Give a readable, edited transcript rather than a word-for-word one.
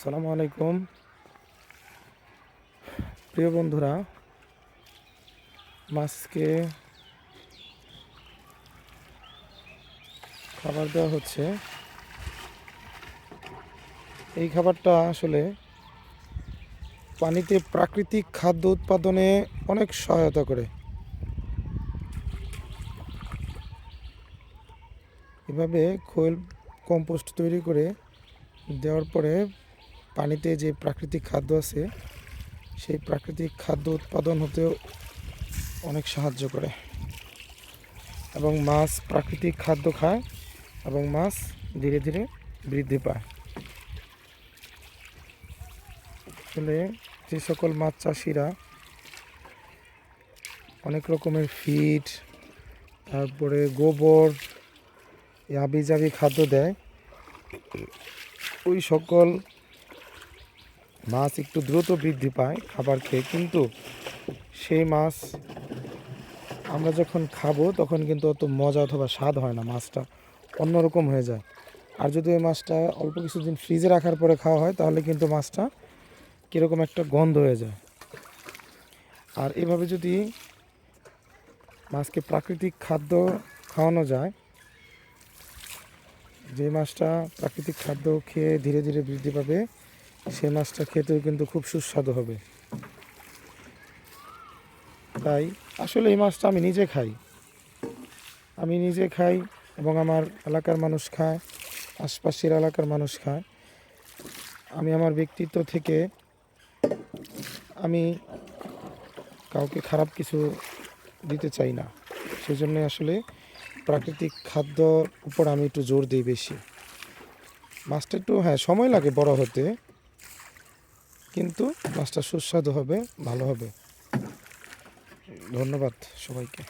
আসসালামু আলাইকুম প্রিয় বন্ধুরা, মাছকে খাবার দেওয়া হচ্ছে। এই খাবারটা আসলে পানিতে প্রাকৃতিক খাদ্য উৎপাদনে অনেক সহায়তা করে। এভাবে খোল কম্পোস্ট তৈরি করে দেওয়ার পরে পানিতে যে প্রাকৃতিক খাদ্য আছে সেই প্রাকৃতিক খাদ্য উৎপাদন হতেও অনেক সাহায্য করে এবং মাছ প্রাকৃতিক খাদ্য খায় এবং মাছ ধীরে ধীরে বৃদ্ধি পায়। আসলে যে সকল মাছ চাষিরা অনেক রকমের ফিড, তারপরে গোবর, হাবি জাবি খাদ্য দেয়, ওই সকল মাছ একটু দ্রুত বৃদ্ধি পায় খাবার খেয়ে। কিন্তু সেই মাছ আমরা যখন খাবো তখন কিন্তু অত মজা অথবা স্বাদ হয় না, মাছটা অন্যরকম হয়ে যায়। আর যদি ওই মাছটা অল্প কিছুদিন ফ্রিজে রাখার পরে খাওয়া হয় তাহলে কিন্তু মাছটা কীরকম একটা গন্ধ হয়ে যায়। আর এভাবে যদি মাছকে প্রাকৃতিক খাদ্য খাওয়ানো যায়, যে মাছটা প্রাকৃতিক খাদ্য খেয়ে ধীরে ধীরে বৃদ্ধি পাবে, সেই মাছটা খেতেও কিন্তু খুব সুস্বাদু হবে। তাই আসলে এই মাছটা আমি নিজে খাই এবং আমার এলাকার মানুষ খায়, আশপাশের এলাকার মানুষ খায়। আমি আমার ব্যক্তিত্ব থেকে আমি কাউকে খারাপ কিছু দিতে চাই না, সেজন্য আসলে প্রাকৃতিক খাদ্যর উপর আমি একটু জোর দিই বেশি। মাছটা একটু সময় লাগে বড় হতে, কিন্তু মাছটা সুস্বাদু হবে, ভালো হবে। ধন্যবাদ সবাইকে।